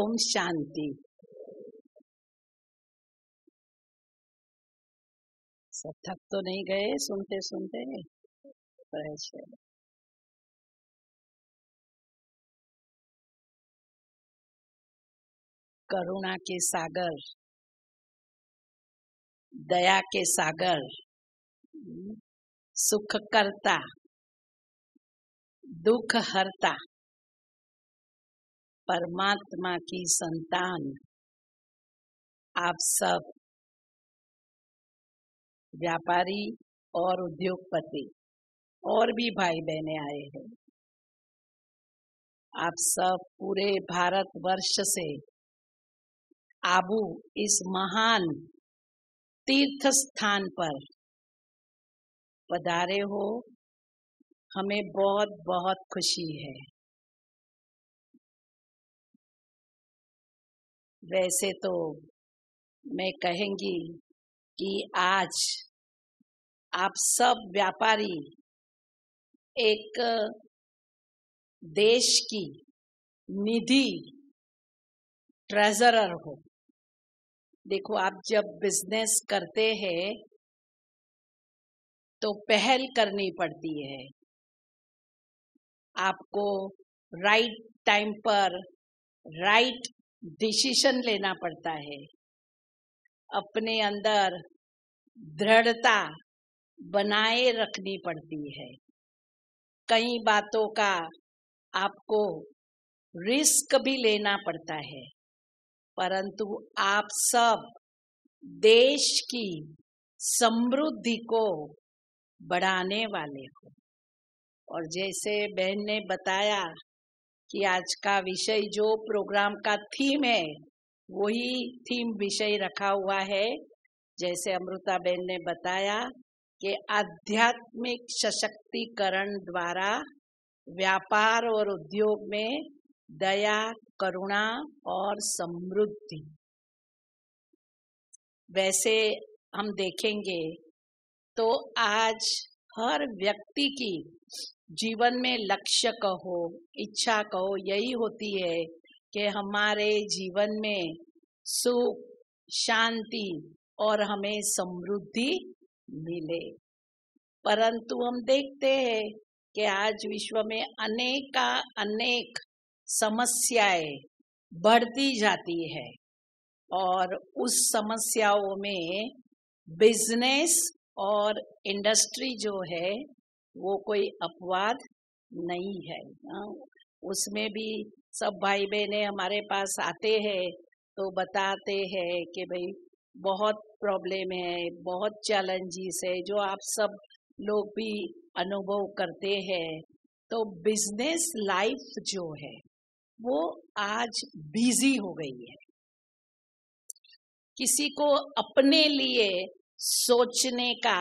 ओम शांति। सब थक तो नहीं गए सुनते सुनते? करुणा के सागर, दया के सागर, सुख करता, दुख हरता, परमात्मा की संतान आप सब व्यापारी और उद्योगपति और भी भाई बहने आए हैं। आप सब पूरे भारतवर्ष से आबू इस महान तीर्थ स्थान पर पधारे हो, हमें बहुत बहुत खुशी है। वैसे तो मैं कहेंगी कि आज आप सब व्यापारी एक देश की निधि ट्रेजरर हो। देखो, आप जब बिजनेस करते हैं तो पहल करनी पड़ती है, आपको राइट टाइम पर राइट डिसीजन लेना पड़ता है, अपने अंदर दृढ़ता बनाए रखनी पड़ती है। कई बातों का आपको रिस्क भी लेना पड़ता है, परंतु आप सब देश की समृद्धि को बढ़ाने वाले हो। और जैसे बहन ने बताया कि आज का विषय जो प्रोग्राम का थीम है वही थीम विषय रखा हुआ है। जैसे अमृता बहन ने बताया कि आध्यात्मिक सशक्तिकरण द्वारा व्यापार और उद्योग में दया, करुणा और समृद्धि। वैसे हम देखेंगे तो आज हर व्यक्ति की जीवन में लक्ष्य कहो, इच्छा कहो, यही होती है कि हमारे जीवन में सुख, शांति और हमें समृद्धि मिले। परंतु हम देखते हैं कि आज विश्व में अनेक समस्याएं बढ़ती जाती है और उस समस्याओं में बिजनेस और इंडस्ट्री जो है वो कोई अपवाद नहीं है। उसमें भी सब भाई बहने हमारे पास आते हैं तो बताते हैं कि भाई बहुत प्रॉब्लम है, बहुत चैलेंजेस है, जो आप सब लोग भी अनुभव करते हैं। तो बिजनेस लाइफ जो है वो आज बिजी हो गई है। किसी को अपने लिए सोचने का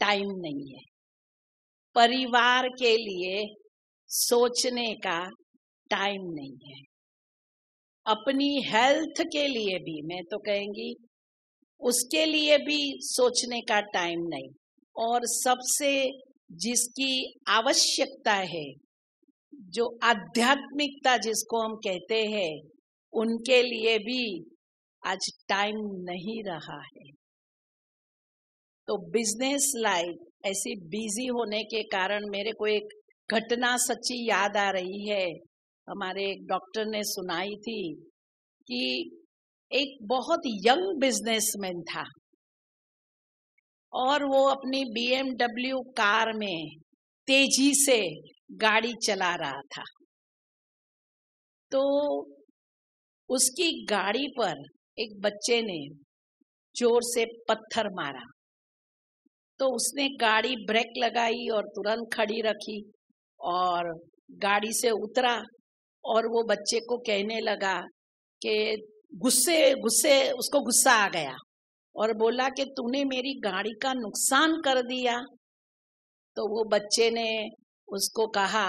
टाइम नहीं है, परिवार के लिए सोचने का टाइम नहीं है, अपनी हेल्थ के लिए भी, मैं तो कहेंगी उसके लिए भी सोचने का टाइम नहीं। और सबसे जिसकी आवश्यकता है, जो आध्यात्मिकता जिसको हम कहते हैं, उनके लिए भी आज टाइम नहीं रहा है। तो बिजनेस लाइफ ऐसी बिजी होने के कारण मेरे को एक घटना सच्ची याद आ रही है। हमारे एक डॉक्टर ने सुनाई थी कि एक बहुत यंग बिजनेसमैन था और वो अपनी BMW कार में तेजी से गाड़ी चला रहा था। तो उसकी गाड़ी पर एक बच्चे ने जोर से पत्थर मारा, तो उसने गाड़ी ब्रेक लगाई और तुरंत खड़ी रखी और गाड़ी से उतरा और वो बच्चे को कहने लगा कि गुस्से उसको गुस्सा आ गया और बोला कि तूने मेरी गाड़ी का नुकसान कर दिया। तो वो बच्चे ने उसको कहा,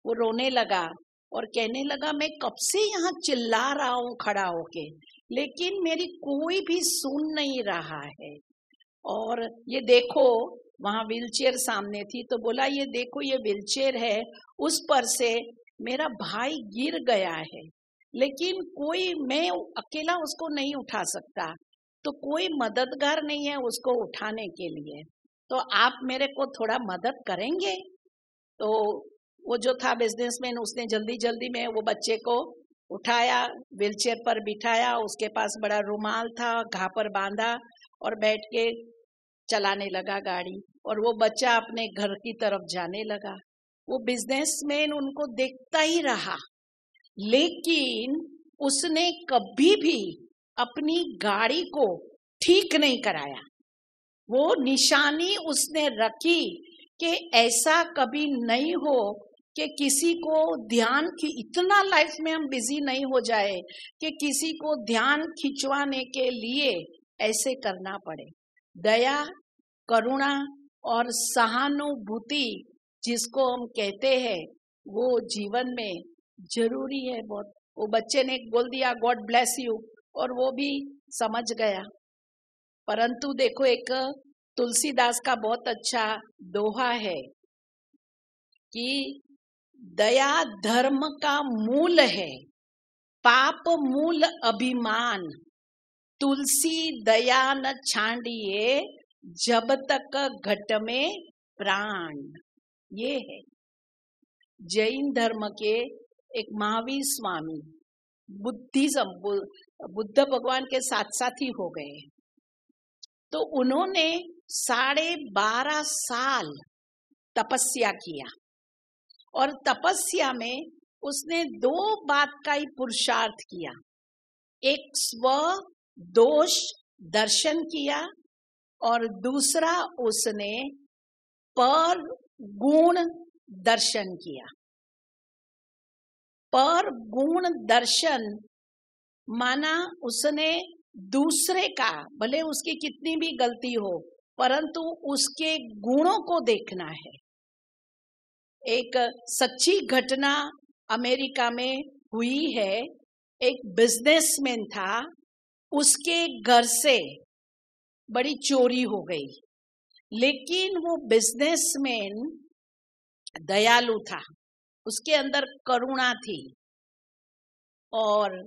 वो रोने लगा और कहने लगा मैं कब से यहाँ चिल्ला रहा हूँ खड़ा होके, लेकिन मेरी कोई भी सुन नहीं रहा है। और ये देखो, वहां व्हीलचेयर सामने थी, तो बोला ये देखो ये व्हीलचेयर है, उस पर से मेरा भाई गिर गया है, लेकिन कोई, मैं अकेला उसको नहीं उठा सकता, तो कोई मददगार नहीं है उसको उठाने के लिए, तो आप मेरे को थोड़ा मदद करेंगे। तो वो जो था बिजनेसमैन, उसने जल्दी जल्दी में वो बच्चे को उठाया, व्हीलचेयर पर बिठाया, उसके पास बड़ा रुमाल था, घाव पर बांधा और बैठ के चलाने लगा गाड़ी, और वो बच्चा अपने घर की तरफ जाने लगा। वो बिजनेसमैन उनको देखता ही रहा, लेकिन उसने कभी भी अपनी गाड़ी को ठीक नहीं कराया। वो निशानी उसने रखी कि ऐसा कभी नहीं हो कि किसी को ध्यान की, इतना लाइफ में हम बिजी नहीं हो जाए कि किसी को ध्यान खिंचवाने के लिए ऐसे करना पड़े। दया, करुणा और सहानुभूति जिसको हम कहते हैं, वो जीवन में जरूरी है बहुत। वो बच्चे ने बोल दिया गॉड ब्लेस यू, और वो भी समझ गया। परंतु देखो, एक तुलसीदास का बहुत अच्छा दोहा है कि दया धर्म का मूल है, पाप मूल अभिमान, तुलसी दया न छांडिए, जब तक घट में प्राण। ये है जैन धर्म के एक महावीर स्वामी, बुद्धिज्म, बुद्ध भगवान के साथ साथ ही हो गए। तो उन्होंने 12.5 साल तपस्या किया, और तपस्या में उसने 2 बात का ही पुरुषार्थ किया। एक स्व दोष दर्शन किया, और दूसरा उसने पर गुण दर्शन किया। पर गुण दर्शन माना उसने दूसरे का, भले उसकी कितनी भी गलती हो, परंतु उसके गुणों को देखना है। एक सच्ची घटना अमेरिका में हुई है। एक बिजनेसमैन था, उसके घर से बड़ी चोरी हो गई, लेकिन वो बिजनेसमैन दयालु था, उसके अंदर करुणा थी, और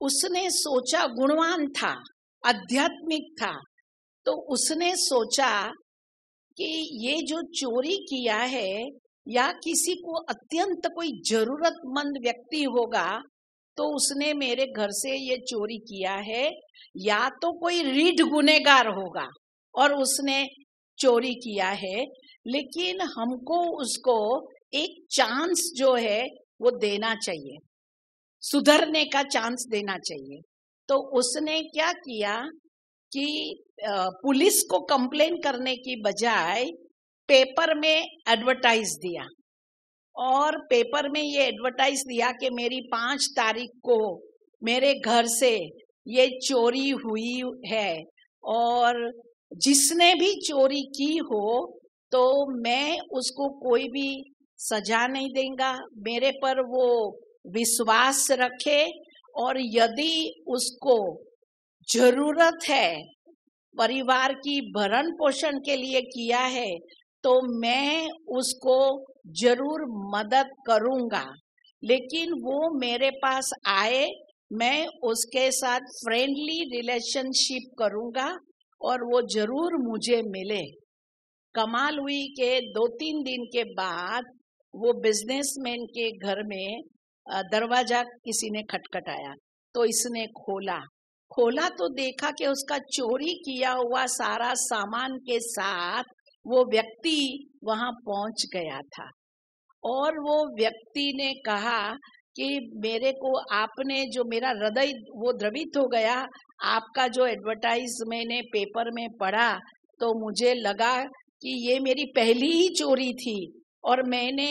उसने सोचा, गुणवान था, आध्यात्मिक था, तो उसने सोचा कि ये जो चोरी किया है, या किसी को अत्यंत कोई जरूरतमंद व्यक्ति होगा, तो उसने मेरे घर से ये चोरी किया है, या तो कोई रीढ़ गुनहगार होगा और उसने चोरी किया है, लेकिन हमको उसको एक चांस जो है वो देना चाहिए, सुधरने का चांस देना चाहिए। तो उसने क्या किया कि पुलिस को कंप्लेन करने की बजाय पेपर में एडवर्टाइज दिया, और पेपर में ये एडवर्टाइज दिया कि मेरी 5 तारीख को मेरे घर से ये चोरी हुई है, और जिसने भी चोरी की हो तो मैं उसको कोई भी सजा नहीं देगा, मेरे पर वो विश्वास रखे, और यदि उसको जरूरत है, परिवार की भरण पोषण के लिए किया है, तो मैं उसको जरूर मदद करूंगा, लेकिन वो मेरे पास आए, मैं उसके साथ फ्रेंडली रिलेशनशिप करूंगा, और वो जरूर मुझे मिले। कमाल हुई कि 2-3 दिन के बाद वो बिजनेसमैन के घर में दरवाजा किसी ने खटखटाया, तो इसने खोला तो देखा कि उसका चोरी किया हुआ सारा सामान के साथ वो व्यक्ति वहां पहुंच गया था। और वो व्यक्ति ने कहा कि मेरे को आपने जो, मेरा हृदय वो द्रवित हो गया, आपका जो एडवर्टाइज मैंने पेपर में पढ़ा, तो मुझे लगा कि ये मेरी पहली ही चोरी थी और मैंने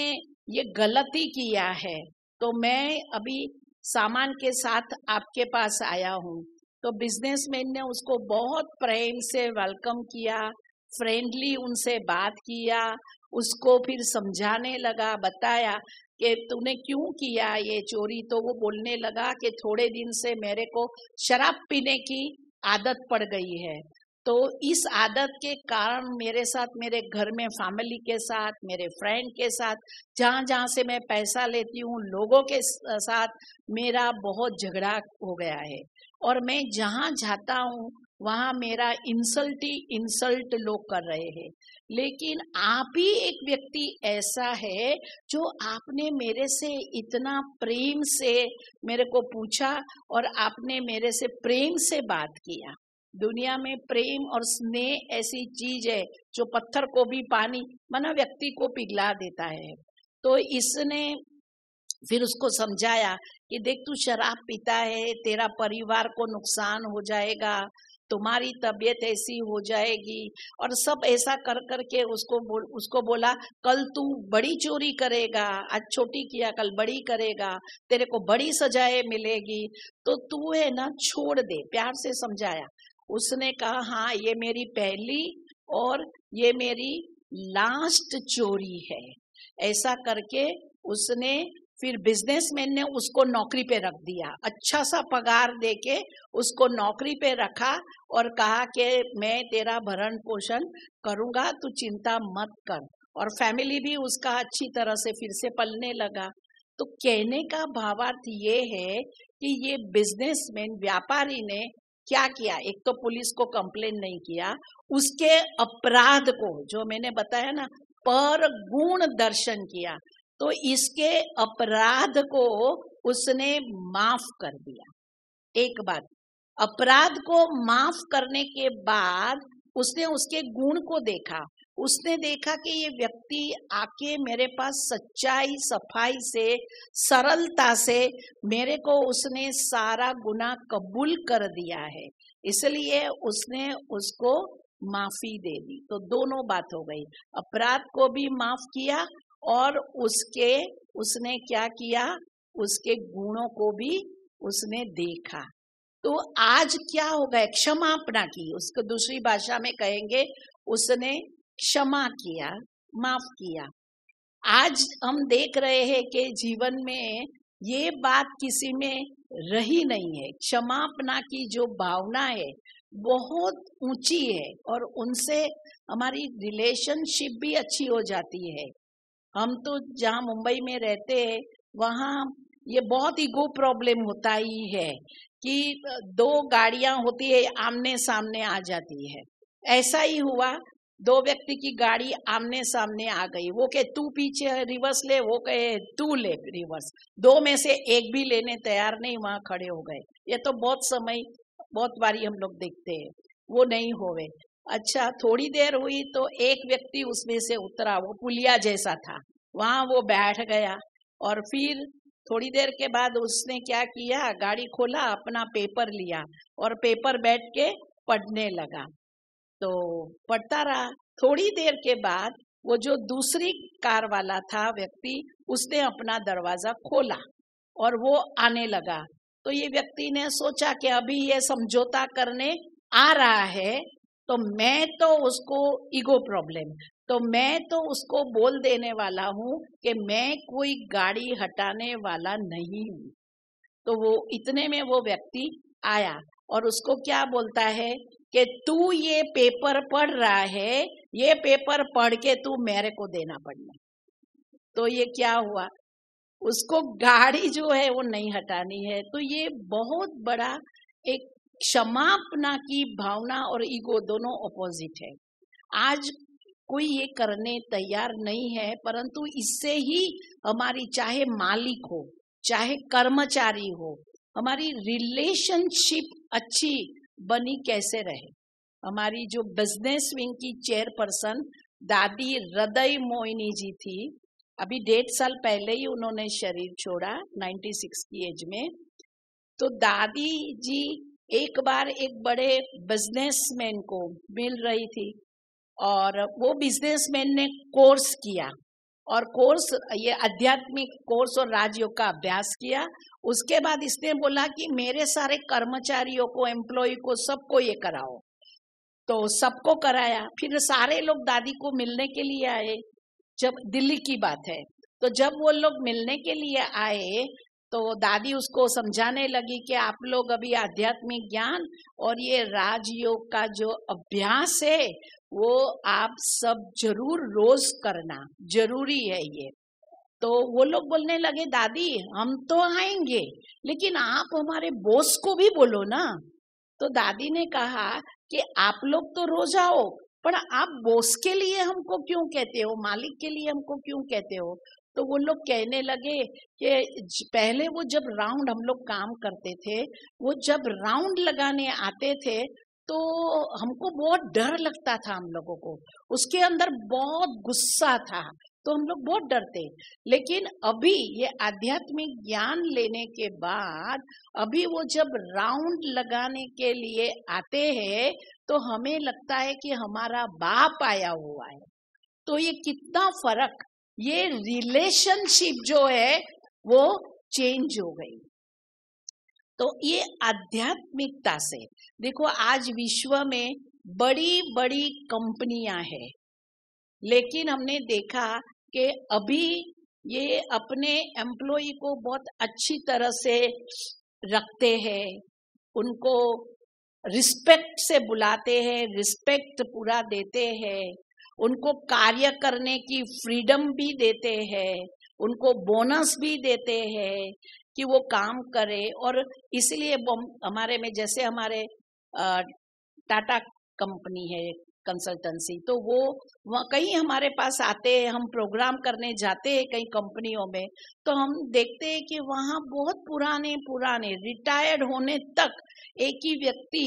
ये गलती किया है, तो मैं अभी सामान के साथ आपके पास आया हूँ। तो बिजनेसमैन ने उसको बहुत प्रेम से वेलकम किया, फ्रेंडली उनसे बात किया, उसको फिर समझाने लगा, बताया कि तूने क्यों किया ये चोरी। तो वो बोलने लगा कि थोड़े दिन से मेरे को शराब पीने की आदत पड़ गई है, तो इस आदत के कारण मेरे साथ, मेरे घर में फैमिली के साथ, मेरे फ्रेंड के साथ, जहाँ जहाँ से मैं पैसा लेती हूँ लोगों के साथ मेरा बहुत झगड़ा हो गया है। और मैं जहाँ जाता हूँ वहाँ मेरा इंसल्ट ही इंसल्ट लोग कर रहे हैं। लेकिन आप ही एक व्यक्ति ऐसा है जो आपने मेरे से इतना प्रेम से मेरे को पूछा और आपने मेरे से प्रेम से बात किया। दुनिया में प्रेम और स्नेह ऐसी चीज है जो पत्थर को भी पानी माना व्यक्ति को पिघला देता है। तो इसने फिर उसको समझाया कि देख तू शराब पीता है, तेरा परिवार को नुकसान हो जाएगा, तुम्हारी तबीयत ऐसी हो जाएगी, और सब ऐसा कर करके उसको बोला कल तू बड़ी चोरी करेगा, आज छोटी किया कल बड़ी करेगा, तेरे को बड़ी सजाएं मिलेगी, तो तू है ना छोड़ दे। प्यार से समझाया। उसने कहा हाँ ये मेरी पहली और ये मेरी लास्ट चोरी है। ऐसा करके उसने फिर बिजनेसमैन ने उसको नौकरी पे रख दिया, अच्छा सा पगार देके उसको नौकरी पे रखा और कहा कि मैं तेरा भरण पोषण करूंगा, तू चिंता मत कर। और फैमिली भी उसका अच्छी तरह से फिर से पलने लगा। तो कहने का भावार्थ ये है कि ये बिजनेसमैन व्यापारी ने क्या किया, एक तो पुलिस को कंप्लेन नहीं किया, उसके अपराध को जो मैंने बताया ना पर गुण दर्शन किया, तो इसके अपराध को उसने माफ कर दिया। एक बात, अपराध को माफ करने के बाद उसने उसके गुण को देखा। उसने देखा कि ये व्यक्ति आके मेरे पास सच्चाई सफाई से सरलता से मेरे को उसने सारा गुनाह कबूल कर दिया है, इसलिए उसने उसको माफी दे दी। तो दोनों बात हो गई, अपराध को भी माफ किया और उसने क्या किया, उसके गुणों को भी उसने देखा। तो आज क्या हो गया, क्षमापना की, उसको दूसरी भाषा में कहेंगे उसने क्षमा किया, माफ किया। आज हम देख रहे हैं कि जीवन में ये बात किसी में रही नहीं है। क्षमापना की जो भावना है बहुत ऊंची है और उनसे हमारी रिलेशनशिप भी अच्छी हो जाती है। हम तो जहाँ मुंबई में रहते हैं वहाँ ये बहुत ईगो प्रॉब्लम होता ही है कि दो गाड़ियां होती है आमने सामने आ जाती है। ऐसा ही हुआ, दो व्यक्ति की गाड़ी आमने सामने आ गई, वो कहे तू पीछे रिवर्स ले, वो कहे तू ले रिवर्स, दो में से एक भी लेने तैयार नहीं, वहां खड़े हो गए। ये तो बहुत बारी हम लोग देखते हैं, वो नहीं होवे। अच्छा थोड़ी देर हुई तो एक व्यक्ति उसमें से उतरा, वो पुलिया जैसा था, वहां वो बैठ गया और फिर थोड़ी देर के बाद उसने क्या किया, गाड़ी खोला, अपना पेपर लिया और पेपर बैठ के पढ़ने लगा। तो पढ़ता रहा। थोड़ी देर के बाद वो जो दूसरी कार वाला था व्यक्ति, उसने अपना दरवाजा खोला और वो आने लगा। तो ये व्यक्ति ने सोचा कि अभी ये समझौता करने आ रहा है, तो मैं तो उसको ईगो प्रॉब्लम, तो मैं तो उसको बोल देने वाला हूँ कि मैं कोई गाड़ी हटाने वाला नहीं हूँ। तो वो इतने में वो व्यक्ति आया और उसको क्या बोलता है कि तू ये पेपर पढ़ रहा है, ये पेपर पढ़ के तू मेरे को देना पड़ना। तो ये क्या हुआ, उसको गाड़ी जो है वो नहीं हटानी है। तो ये बहुत बड़ा एक क्षमापना की भावना और ईगो दोनों ऑपोजिट है। आज कोई ये करने तैयार नहीं है, परंतु इससे ही हमारी चाहे मालिक हो चाहे कर्मचारी हो, हमारी रिलेशनशिप अच्छी बनी कैसे रहे। हमारी जो बिजनेस विंग की चेयरपर्सन दादी हृदय मोहिनी जी थी, अभी 1.5 साल पहले ही उन्होंने शरीर छोड़ा 96 की एज में। तो दादी जी एक बार एक बड़े बिजनेसमैन को मिल रही थी और वो बिजनेसमैन ने कोर्स किया और कोर्स ये आध्यात्मिक कोर्स और राजयोग का अभ्यास किया। उसके बाद इसने बोला कि मेरे सारे कर्मचारियों को, एम्प्लॉय को, सबको ये कराओ। तो सबको कराया। फिर सारे लोग दादी को मिलने के लिए आए। जब दिल्ली की बात है, तो जब वो लोग मिलने के लिए आए तो दादी उसको समझाने लगी कि आप लोग अभी आध्यात्मिक ज्ञान और ये राजयोग का जो अभ्यास है वो आप सब जरूर रोज करना जरूरी है ये। तो वो लोग बोलने लगे दादी हम तो आएंगे लेकिन आप हमारे बॉस को भी बोलो ना। तो दादी ने कहा कि आप लोग तो रोज आओ पर आप बॉस के लिए हमको क्यों कहते हो, मालिक के लिए हमको क्यों कहते हो। तो वो लोग कहने लगे कि पहले वो जब राउंड हम लोग काम करते थे, वो जब राउंड लगाने आते थे तो हमको बहुत डर लगता था, हम लोगों को उसके अंदर बहुत गुस्सा था, तो हम लोग बहुत डरते। लेकिन अभी ये आध्यात्मिक ज्ञान लेने के बाद अभी वो जब राउंड लगाने के लिए आते हैं तो हमें लगता है कि हमारा बाप आया हुआ है। तो ये कितना फर्क, ये रिलेशनशिप जो है वो चेंज हो गई। तो ये आध्यात्मिकता से देखो आज विश्व में बड़ी बड़ी कंपनियां हैं, लेकिन हमने देखा कि अभी ये अपने एम्प्लॉय को बहुत अच्छी तरह से रखते हैं, उनको रिस्पेक्ट से बुलाते हैं, रिस्पेक्ट पूरा देते हैं, उनको कार्य करने की फ्रीडम भी देते हैं, उनको बोनस भी देते हैं कि वो काम करे। और इसलिए हमारे में जैसे हमारे टाटा कंपनी है कंसल्टेंसी, तो वो कहीं हमारे पास आते हैं, हम प्रोग्राम करने जाते हैं कई कंपनियों में, तो हम देखते हैं कि वहाँ बहुत पुराने पुराने रिटायर्ड होने तक एक ही व्यक्ति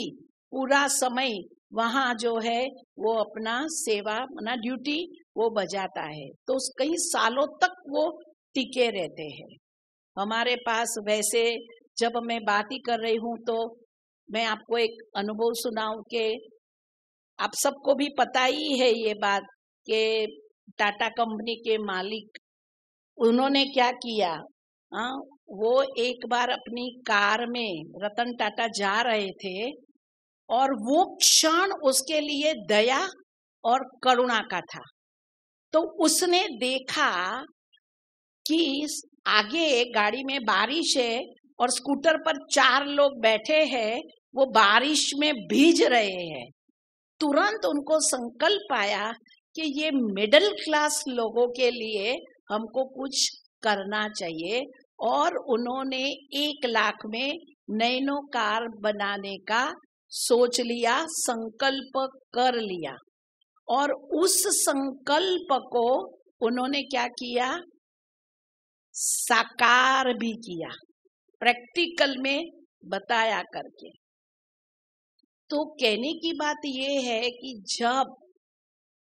पूरा समय वहाँ जो है वो अपना सेवा अपना ड्यूटी वो बजाता है, तो कई सालों तक वो टिके रहते हैं हमारे पास। वैसे जब मैं बात ही कर रही हूँ तो मैं आपको एक अनुभव सुनाऊं कि आप सबको भी पता ही है ये बात कि टाटा कंपनी के मालिक उन्होंने क्या किया। वो एक बार अपनी कार में रतन टाटा जा रहे थे और वो क्षण उसके लिए दया और करुणा का था। तो उसने देखा कि आगे गाड़ी में बारिश है और स्कूटर पर 4 लोग बैठे हैं, वो बारिश में भीज रहे हैं। तुरंत उनको संकल्प आया कि ये मिडिल क्लास लोगों के लिए हमको कुछ करना चाहिए, और उन्होंने 1 लाख में नैनो कार बनाने का सोच लिया, संकल्प कर लिया। और उस संकल्प को उन्होंने क्या किया, साकार भी किया, प्रैक्टिकल में बताया करके। तो कहने की बात ये है कि जब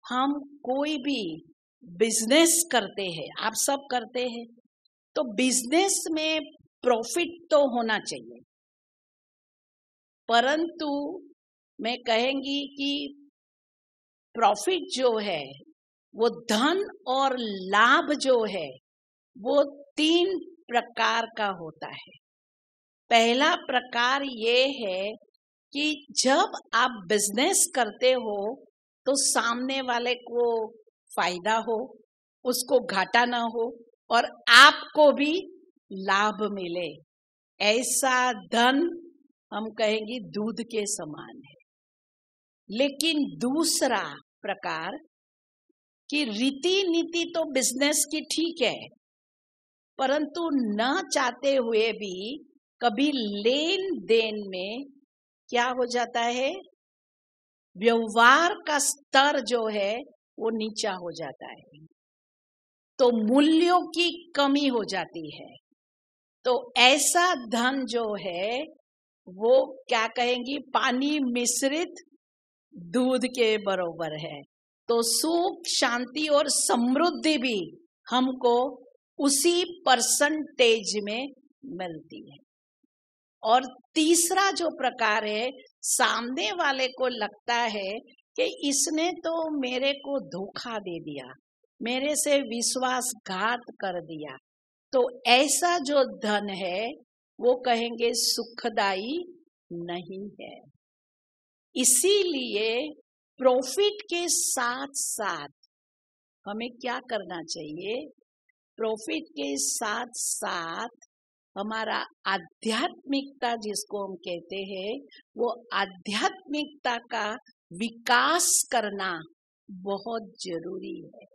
हम कोई भी बिजनेस करते हैं, आप सब करते हैं, तो बिजनेस में प्रॉफिट तो होना चाहिए, परंतु मैं कहेंगी कि प्रॉफिट जो है वो धन और लाभ जो है वो 3 प्रकार का होता है। पहला प्रकार ये है कि जब आप बिजनेस करते हो तो सामने वाले को फायदा हो, उसको घाटा ना हो और आपको भी लाभ मिले, ऐसा धन हम कहेंगे दूध के समान है। लेकिन दूसरा प्रकार कि रीति नीति तो बिजनेस की ठीक है, परंतु न चाहते हुए भी कभी लेन देन में क्या हो जाता है, व्यवहार का स्तर जो है वो नीचा हो जाता है, तो मूल्यों की कमी हो जाती है। तो ऐसा धन जो है वो क्या कहेंगी, पानी मिश्रित दूध के बराबर है। तो सुख, शांति और समृद्धि भी हमको उसी परसेंटेज में मिलती है। और तीसरा जो प्रकार है, सामने वाले को लगता है कि इसने तो मेरे को धोखा दे दिया, मेरे से विश्वासघात कर दिया, तो ऐसा जो धन है वो कहेंगे सुखदाई नहीं है। इसीलिए प्रॉफिट के साथ साथ हमें क्या करना चाहिए, प्रॉफिट के साथ साथ हमारा आध्यात्मिकता जिसको हम कहते हैं, वो आध्यात्मिकता का विकास करना बहुत जरूरी है।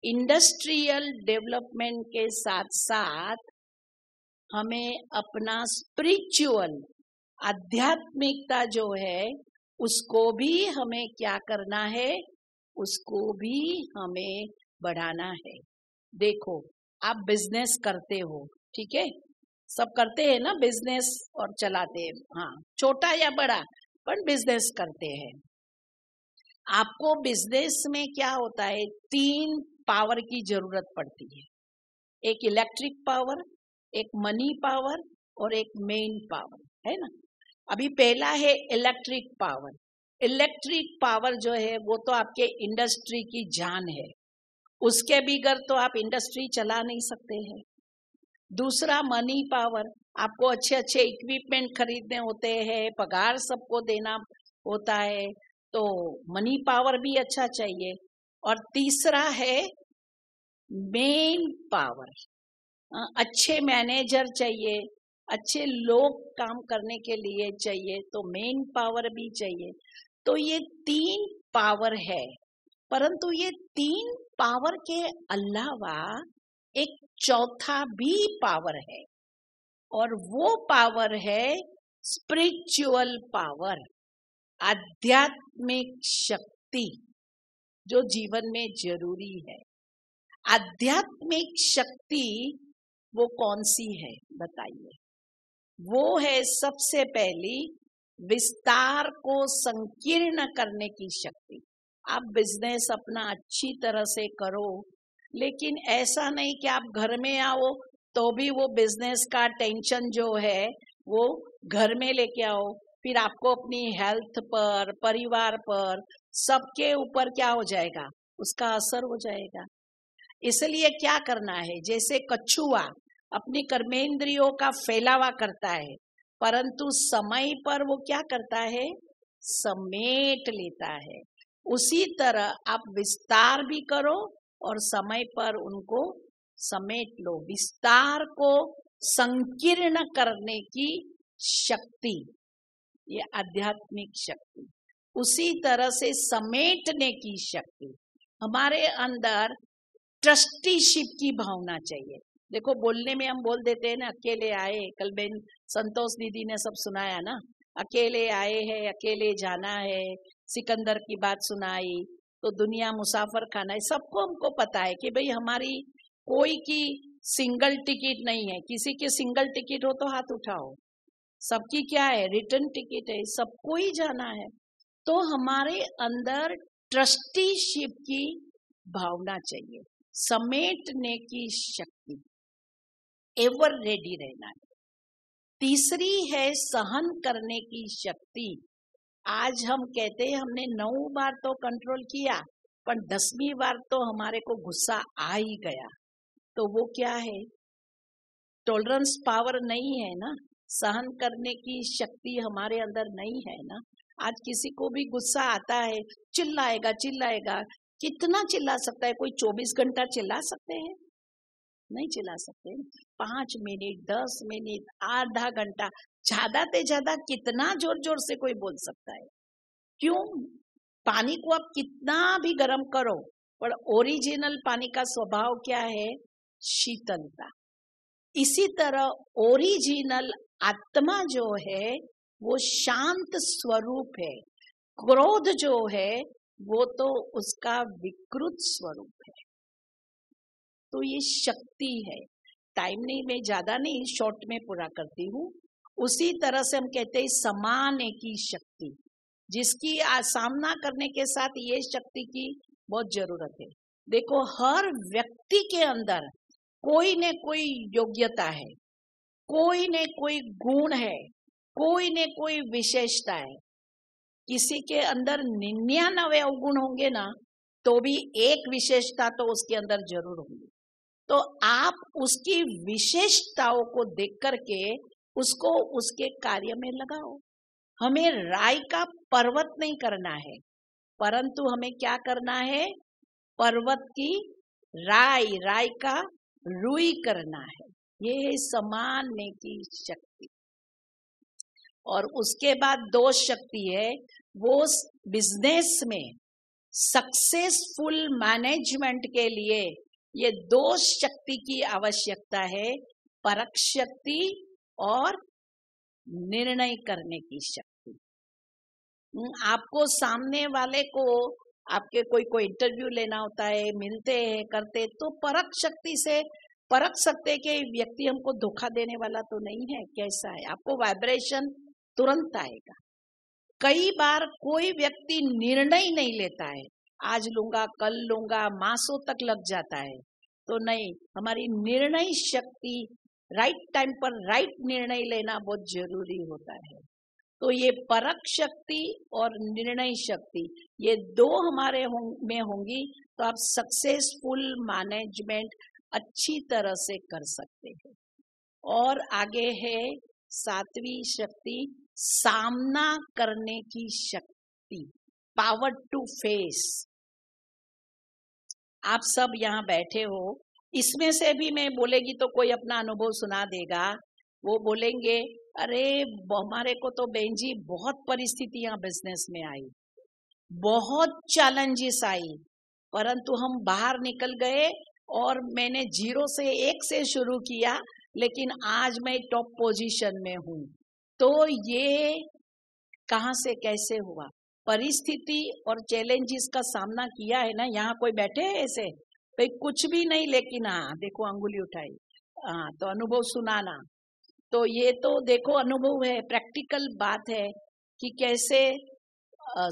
इंडस्ट्रियल डेवलपमेंट के साथ साथ हमें अपना स्पिरिचुअल आध्यात्मिकता जो है उसको भी हमें क्या करना है, उसको भी हमें बढ़ाना है। देखो, आप बिजनेस करते हो, ठीक है, सब करते हैं ना बिजनेस और चलाते हैं, हाँ, छोटा या बड़ा, पर बिजनेस करते हैं। आपको बिजनेस में क्या होता है, 3 पावर की जरूरत पड़ती है। एक इलेक्ट्रिक पावर, एक मनी पावर और एक मेन पावर, है ना। अभी पहला है इलेक्ट्रिक पावर। इलेक्ट्रिक पावर जो है वो तो आपके इंडस्ट्री की जान है, उसके बगैर तो आप इंडस्ट्री चला नहीं सकते हैं। दूसरा मनी पावर, आपको अच्छे अच्छे इक्विपमेंट खरीदने होते हैं, पगार सबको देना होता है, तो मनी पावर भी अच्छा चाहिए। और तीसरा है मेन पावर, अच्छे मैनेजर चाहिए, अच्छे लोग काम करने के लिए चाहिए, तो मेन पावर भी चाहिए। तो ये 3 पावर है, परंतु ये 3 पावर के अलावा एक चौथा भी पावर है, और वो पावर है स्पिरिचुअल पावर, आध्यात्मिक शक्ति, जो जीवन में जरूरी है। आध्यात्मिक शक्ति वो कौन सी है बताइए? वो है सबसे पहली विस्तार को संकीर्ण करने की शक्ति। आप बिजनेस अपना अच्छी तरह से करो, लेकिन ऐसा नहीं कि आप घर में आओ तो भी वो बिजनेस का टेंशन जो है वो घर में लेके आओ, फिर आपको अपनी हेल्थ पर, परिवार पर, सबके ऊपर क्या हो जाएगा, उसका असर हो जाएगा। इसलिए क्या करना है, जैसे कछुआ अपनी कर्मेंद्रियों का फैलावा करता है, परंतु समय पर वो क्या करता है, समेट लेता है। उसी तरह आप विस्तार भी करो और समय पर उनको समेट लो। विस्तार को संकीर्ण करने की शक्ति, ये आध्यात्मिक शक्ति। उसी तरह से समेटने की शक्ति। हमारे अंदर ट्रस्टीशिप की भावना चाहिए। देखो, बोलने में हम बोल देते हैं ना, अकेले आए, कल बेन संतोष दीदी ने सब सुनाया ना, अकेले आए हैं, अकेले जाना है, सिकंदर की बात सुनाई, तो दुनिया मुसाफर खाना है। सबको हमको पता है कि भाई हमारी कोई की सिंगल टिकट नहीं है। किसी की सिंगल टिकट हो तो हाथ उठाओ, सबकी क्या है, रिटर्न टिकट है, सबको ही जाना है। तो हमारे अंदर ट्रस्टीशिप की भावना चाहिए, समेटने की शक्ति, एवर रेडी रहना है। तीसरी है सहन करने की शक्ति। आज हम कहते हैं हमने 9 बार तो कंट्रोल किया, पर 10वीं बार तो हमारे को गुस्सा आ ही गया, तो वो क्या है, टॉलरेंस पावर नहीं है ना, सहन करने की शक्ति हमारे अंदर नहीं है ना। आज किसी को भी गुस्सा आता है, चिल्लाएगा चिल्लाएगा। कितना चिल्ला सकता है कोई? 24 घंटा चिल्ला सकते हैं? नहीं चिल्ला सकते। 5 मिनट, 10 मिनट, आधा घंटा, ज्यादा से ज्यादा कितना जोर जोर से कोई बोल सकता है? क्यों? पानी को आप कितना भी गर्म करो, पर ओरिजिनल पानी का स्वभाव क्या है, शीतलता। इसी तरह ओरिजिनल आत्मा जो है वो शांत स्वरूप है। क्रोध जो है वो तो उसका विकृत स्वरूप है। तो ये शक्ति है। टाइम नहीं, मैं ज्यादा नहीं, शॉर्ट में पूरा करती हूँ। उसी तरह से हम कहते हैं समाने की शक्ति, जिसकी सामना करने के साथ ये शक्ति की बहुत जरूरत है। देखो, हर व्यक्ति के अंदर कोई न कोई योग्यता है, कोई न कोई गुण है, कोई न कोई विशेषता है। किसी के अंदर 99 अवगुण होंगे ना, तो भी एक विशेषता तो उसके अंदर जरूर होगी। तो आप उसकी विशेषताओं को देख करके उसको उसके कार्य में लगाओ। हमें राई का पर्वत नहीं करना है, परंतु हमें क्या करना है, पर्वत की राई का रुई करना है। ये है समानने की शक्ति। और उसके बाद दोष शक्ति है, वो बिजनेस में सक्सेसफुल मैनेजमेंट के लिए ये दोष शक्ति की आवश्यकता है, परख शक्ति और निर्णय करने की शक्ति। आपको सामने वाले को, आपके कोई इंटरव्यू लेना होता है, मिलते हैं करते, तो परख शक्ति से परख सकते कि व्यक्ति हमको धोखा देने वाला तो नहीं है, कैसा है। आपको वाइब्रेशन तुरंत आएगा। कई बार कोई व्यक्ति निर्णय नहीं लेता है, आज लूंगा कल लूंगा, मासों तक लग जाता है। तो नहीं, हमारी निर्णय शक्ति, राइट टाइम पर राइट निर्णय लेना बहुत जरूरी होता है। तो ये परख शक्ति और निर्णय शक्ति, ये दो हमारे में होंगी तो आप सक्सेसफुल मैनेजमेंट अच्छी तरह से कर सकते हैं। और आगे है सातवीं शक्ति, सामना करने की शक्ति, पावर टू फेस। आप सब यहाँ बैठे हो, इसमें से भी मैं बोलेगी तो कोई अपना अनुभव सुना देगा। वो बोलेंगे अरे हमारे को तो बहन जी बहुत परिस्थितियां बिजनेस में आई, बहुत चैलेंजेस आई, परंतु हम बाहर निकल गए और मैंने 0 से 1 से शुरू किया, लेकिन आज मैं टॉप पोजीशन में हूँ। तो ये कहाँ से कैसे हुआ? परिस्थिति और चैलेंजेस का सामना किया है ना। यहाँ कोई बैठे हैं ऐसे भाई कुछ भी नहीं, लेकिन हाँ देखो अंगुली उठाई, हाँ तो अनुभव सुनाना। तो ये तो देखो अनुभव है, प्रैक्टिकल बात है कि कैसे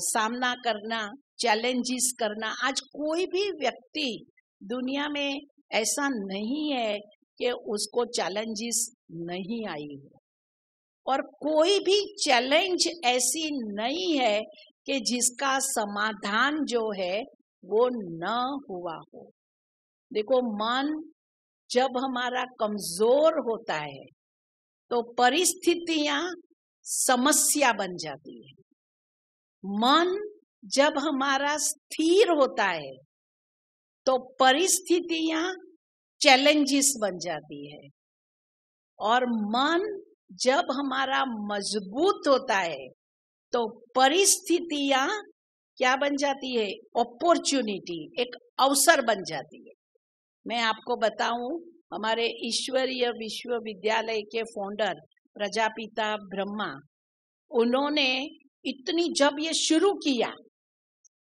सामना करना, चैलेंजेस करना। आज कोई भी व्यक्ति दुनिया में ऐसा नहीं है कि उसको चैलेंजेस नहीं आई हो, और कोई भी चैलेंज ऐसी नहीं है कि जिसका समाधान जो है वो न हुआ हो। देखो मन जब हमारा कमजोर होता है तो परिस्थितियां समस्या बन जाती है। मन जब हमारा स्थिर होता है तो परिस्थितियां चैलेंजेस बन जाती है, और मन जब हमारा मजबूत होता है तो परिस्थितियां क्या बन जाती है? अपॉर्चुनिटी, एक अवसर बन जाती है। मैं आपको बताऊं, हमारे ईश्वरीय विश्वविद्यालय के फाउंडर प्रजापिता ब्रह्मा, उन्होंने इतनी जब ये शुरू किया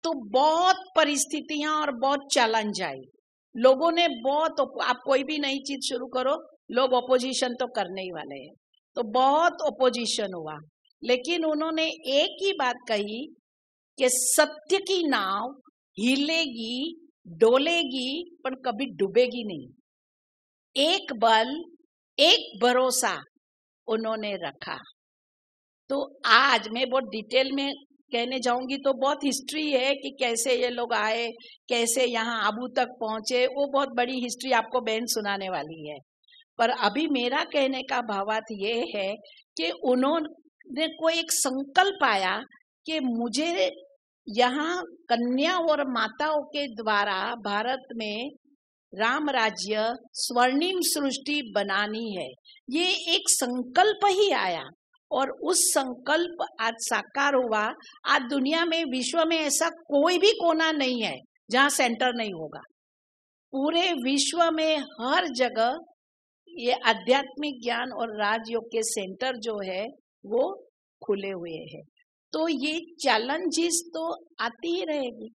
तो बहुत परिस्थितियां और बहुत चैलेंज आई। लोगों ने बहुत, आप कोई भी नई चीज शुरू करो, लोग ऑपोजिशन तो करने ही वाले हैं, तो बहुत ऑपोजिशन हुआ। लेकिन उन्होंने एक ही बात कही कि सत्य की नाव हिलेगी डोलेगी पर कभी डूबेगी नहीं। एक बल, एक भरोसा उन्होंने रखा। तो आज मैं बहुत डिटेल में कहने जाऊंगी तो बहुत हिस्ट्री है कि कैसे ये लोग आए, कैसे यहाँ आबू तक पहुंचे, वो बहुत बड़ी हिस्ट्री आपको बहन सुनाने वाली है। पर अभी मेरा कहने का भावार्थ ये है कि उन्होंने कोई एक संकल्प आया कि मुझे यहाँ कन्या और माताओं के द्वारा भारत में राम राज्य स्वर्णिम सृष्टि बनानी है। ये एक संकल्प ही आया और उस संकल्प आज साकार हुआ। आज दुनिया में, विश्व में ऐसा कोई भी कोना नहीं है जहाँ सेंटर नहीं होगा। पूरे विश्व में हर जगह ये आध्यात्मिक ज्ञान और राजयोग के सेंटर जो है वो खुले हुए हैं। तो ये चैलेंजेस तो आती ही रहेगी।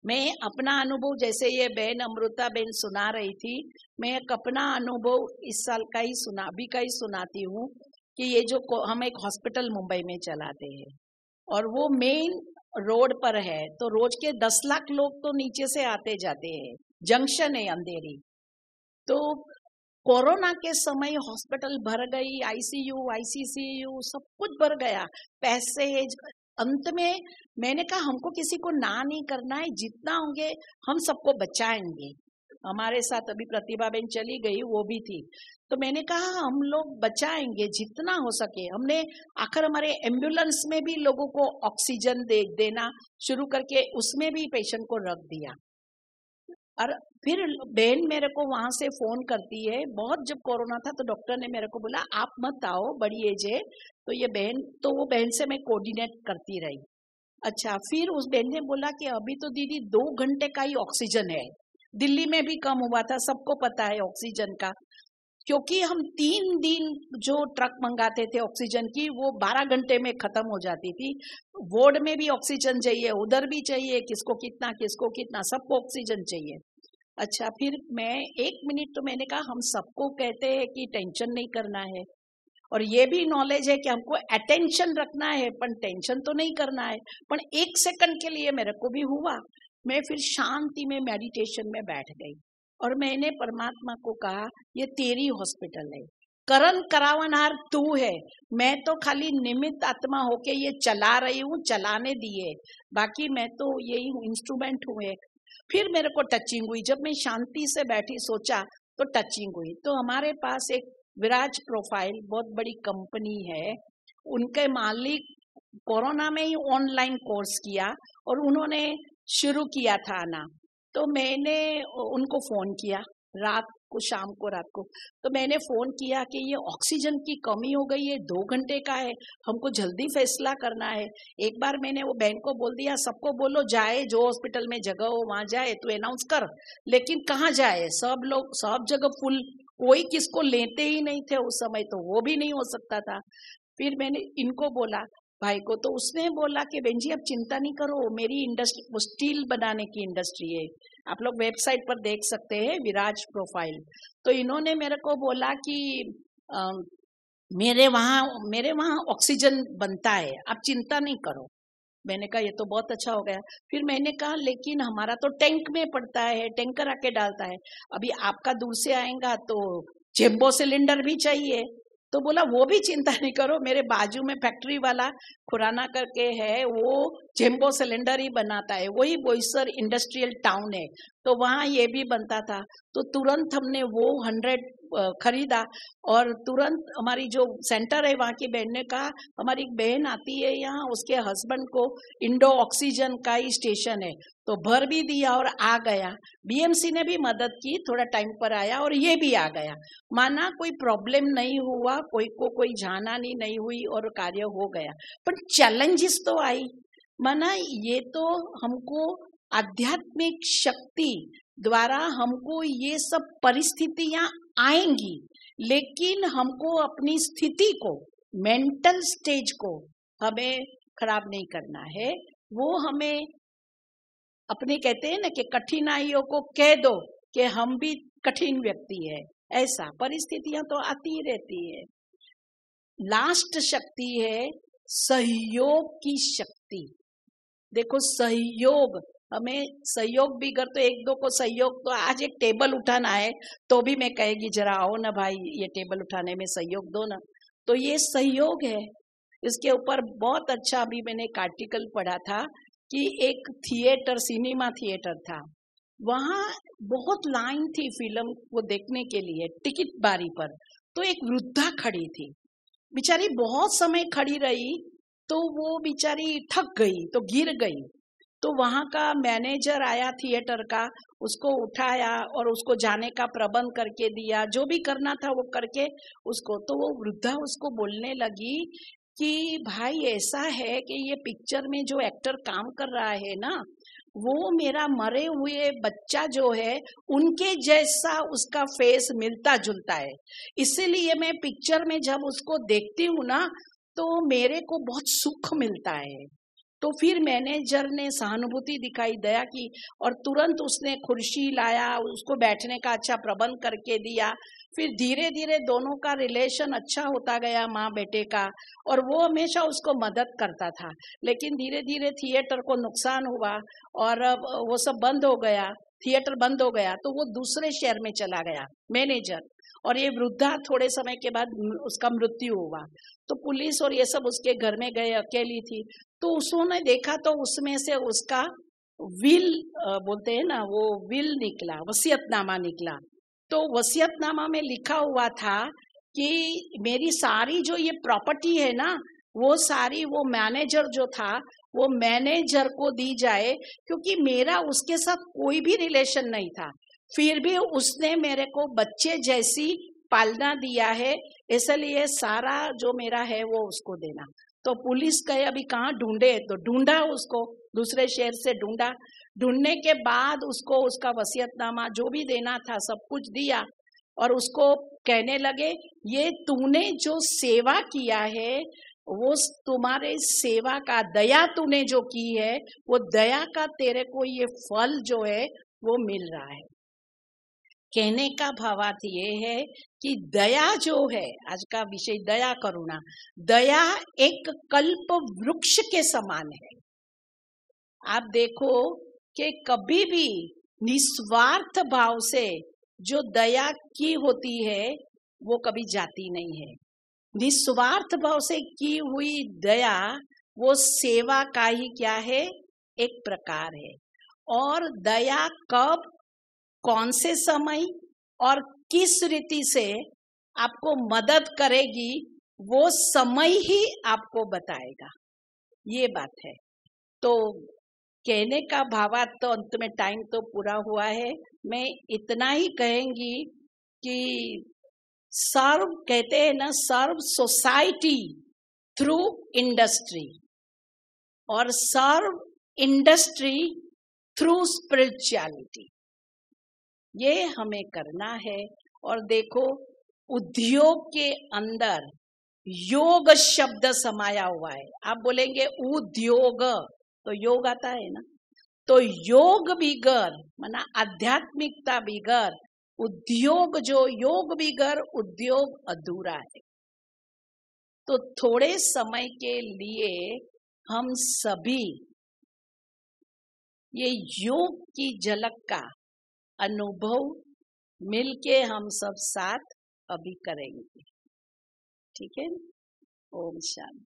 मैं अपना अनुभव, जैसे ये बहन अमृता बहन सुना रही थी, मैं एक अपना अनुभव इस साल का ही अभी का ही सुनाती हूँ कि ये जो हम एक हॉस्पिटल मुंबई में चलाते हैं और वो मेन रोड पर है, तो रोज के 10 लाख लोग तो नीचे से आते जाते हैं, जंक्शन है अंधेरी। तो कोरोना के समय हॉस्पिटल भर गई, आईसीयू आईसीसीयू सब कुछ भर गया, पैसे। अंत में मैंने कहा हमको किसी को ना नहीं करना है, जितना होंगे हम सबको बचाएंगे। हमारे साथ अभी प्रतिभा बहन चली गई, वो भी थी, तो मैंने कहा हम लोग बचाएंगे जितना हो सके। हमने आखिर हमारे एम्बुलेंस में भी लोगों को ऑक्सीजन देना शुरू करके उसमें भी पेशेंट को रख दिया। और फिर बहन मेरे को वहां से फोन करती है, बहुत जब कोरोना था तो डॉक्टर ने मेरे को बोला आप मत आओ, बड़ी एज है। तो ये बहन, तो वो बहन से मैं कोऑर्डिनेट करती रही। अच्छा, फिर उस बहन ने बोला कि अभी तो दीदी 2 घंटे का ही ऑक्सीजन है, दिल्ली में भी कम हुआ था, सबको पता है ऑक्सीजन का, क्योंकि हम 3 दिन जो ट्रक मंगाते थे ऑक्सीजन की, वो 12 घंटे में खत्म हो जाती थी। वार्ड में भी ऑक्सीजन चाहिए, उधर भी चाहिए, किसको कितना, सबको ऑक्सीजन चाहिए। अच्छा, फिर मैं 1 मिनट, तो मैंने कहा हम सबको कहते हैं कि टेंशन नहीं करना है, और ये भी नॉलेज है कि हमको अटेंशन रखना है, पर टेंशन तो नहीं करना है। पर 1 सेकंड के लिए मेरे को भी हुआ, मैं फिर शांति में मेडिटेशन में बैठ गई और मैंने परमात्मा को कहा ये तेरी हॉस्पिटल है, करण करावनहार तू है, मैं तो खाली निमित्त आत्मा होके ये चला रही हूँ, चलाने दिए, बाकी मैं तो यही हूँ, इंस्ट्रूमेंट हूँ एक। फिर मेरे को टचिंग हुई, जब मैं शांति से बैठी सोचा तो टचिंग हुई। तो हमारे पास एक विराज प्रोफाइल बहुत बड़ी कंपनी है, उनके मालिक कोरोना में ही ऑनलाइन कोर्स किया और उन्होंने शुरू किया था आना। तो मैंने उनको फोन किया रात को, शाम को, रात को, तो मैंने फोन किया कि ये ऑक्सीजन की कमी हो गई है, 2 घंटे का है, हमको जल्दी फैसला करना है। एक बार मैंने वो बैंक को बोल दिया, सबको बोलो जाए, जो हॉस्पिटल में जगह हो वहां जाए, तू अनाउंस कर, लेकिन कहाँ जाए, सब लोग सब जगह फुल, कोई किसको लेते ही नहीं थे उस समय, तो वो भी नहीं हो सकता था। फिर मैंने इनको बोला भाई को, तो उसने बोला कि बहन जी आप चिंता नहीं करो, मेरी इंडस्ट्री, वो स्टील बनाने की इंडस्ट्री है, आप लोग वेबसाइट पर देख सकते हैं, विराज प्रोफाइल। तो इन्होंने मेरे को बोला कि मेरे वहाँ ऑक्सीजन बनता है, आप चिंता नहीं करो। मैंने कहा ये तो बहुत अच्छा हो गया। फिर मैंने कहा लेकिन हमारा तो टैंक में पड़ता है, टैंकर आके डालता है, अभी आपका दूर से आएगा तो जेम्बो सिलेंडर भी चाहिए। तो बोला वो भी चिंता नहीं करो, मेरे बाजू में फैक्ट्री वाला खुराना करके है, वो जेम्बो सिलेंडर ही बनाता है, वही बोईसर इंडस्ट्रियल टाउन है, तो वहाँ ये भी बनता था। तो तुरंत हमने वो 100 खरीदा और तुरंत हमारी जो सेंटर है वहाँ की बहन ने कहा, हमारी एक बहन आती है यहाँ, उसके हस्बैंड को इंडो ऑक्सीजन का ही स्टेशन है, तो भर भी दिया और आ गया। बीएमसी ने भी मदद की, थोड़ा टाइम पर आया और ये भी आ गया। माना कोई प्रॉब्लम नहीं हुआ, कोई जानानी नहीं हुई और कार्य हो गया। पर चैलेंजेस तो आई, माना ये तो हमको आध्यात्मिक शक्ति द्वारा हमको ये सब परिस्थितियां आएंगी, लेकिन हमको अपनी स्थिति को, मेंटल स्टेज को हमें खराब नहीं करना है। वो हमें अपने, कहते हैं ना कि कठिनाइयों को कह दो कि हम भी कठिन व्यक्ति है, ऐसा परिस्थितियां तो आती ही रहती है। लास्ट शक्ति है सहयोग की शक्ति। देखो सहयोग, हमें सहयोग भी कर, तो एक दो को सहयोग, तो आज एक टेबल उठाना है तो भी मैं कहेगी जरा आओ ना भाई, ये टेबल उठाने में सहयोग दो ना, तो ये सहयोग है। इसके ऊपर बहुत अच्छा अभी मैंने एक आर्टिकल पढ़ा था कि एक थिएटर, सिनेमा थिएटर था, वहां बहुत लाइन थी फिल्म को देखने के लिए, टिकट बारी पर। तो एक वृद्धा खड़ी थी, बेचारी बहुत समय खड़ी रही, तो वो बेचारी थक गई, तो गिर गई। तो वहां का मैनेजर आया थिएटर का, उसको उठाया और उसको जाने का प्रबंध करके दिया, जो भी करना था वो करके उसको। तो वो वृद्धा उसको बोलने लगी कि भाई ऐसा है कि ये पिक्चर में जो एक्टर काम कर रहा है ना, वो मेरा मरे हुए बच्चा जो है उनके जैसा उसका फेस मिलता जुलता है, इसीलिए मैं पिक्चर में जब उसको देखती हूँ ना तो मेरे को बहुत सुख मिलता है। तो फिर मैनेजर ने सहानुभूति दिखाई, दया की, और तुरंत उसने कुर्सी लाया, उसको बैठने का अच्छा प्रबंध करके दिया। फिर धीरे धीरे दोनों का रिलेशन अच्छा होता गया, माँ बेटे का, और वो हमेशा उसको मदद करता था। लेकिन धीरे धीरे थिएटर को नुकसान हुआ और वो सब बंद हो गया, थिएटर बंद हो गया, तो वो दूसरे शहर में चला गया मैनेजर, और ये वृद्धा थोड़े समय के बाद उसका मृत्यु हुआ। तो पुलिस और ये सब उसके घर में गए, अकेली थी। तो उसने देखा तो उसमें से उसका विल, बोलते हैं ना, वो विल निकला, वसीयतनामा निकला। तो वसीयतनामा में लिखा हुआ था कि मेरी सारी जो ये प्रॉपर्टी है ना, वो सारी वो मैनेजर जो था वो मैनेजर को दी जाए, क्योंकि मेरा उसके साथ कोई भी रिलेशन नहीं था, फिर भी उसने मेरे को बच्चे जैसी पालना दिया है, इसलिए सारा जो मेरा है वो उसको देना। तो पुलिस कहे अभी कहाँ ढूंढे, तो ढूंढा उसको, दूसरे शहर से ढूंढा। ढूंढने के बाद उसको उसका वसीयतनामा जो भी देना था सब कुछ दिया, और उसको कहने लगे ये तूने जो सेवा किया है वो तुम्हारे सेवा का दया तूने जो की है वो दया का तेरे को ये फल जो है वो मिल रहा है। कहने का भावार्थ ये है कि दया जो है, आज का विषय दया करुणा, दया एक कल्प वृक्ष के समान है। आप देखो कि कभी भी निस्वार्थ भाव से जो दया की होती है वो कभी जाती नहीं है। निस्वार्थ भाव से की हुई दया वो सेवा का ही क्या है, एक प्रकार है। और दया कब, कौन से समय और किस रीति से आपको मदद करेगी वो समय ही आपको बताएगा, ये बात है। तो कहने का भावार्थ तो अंत में टाइम तो पूरा हुआ है, मैं इतना ही कहेंगी कि सर्व कहते हैं ना, सर्व सोसाइटी थ्रू इंडस्ट्री और सर्व इंडस्ट्री थ्रू स्पिरिचुअलिटी, ये हमें करना है। और देखो उद्योग के अंदर योग शब्द समाया हुआ है। आप बोलेंगे उद्योग, तो योग आता है ना, तो योग बिगर माना आध्यात्मिकता बिगर उद्योग, जो योग बिगर उद्योग अधूरा है। तो थोड़े समय के लिए हम सभी ये योग की झलक का अनुभव मिलके हम सब साथ अभी करेंगे, ठीक है। ओम शांति।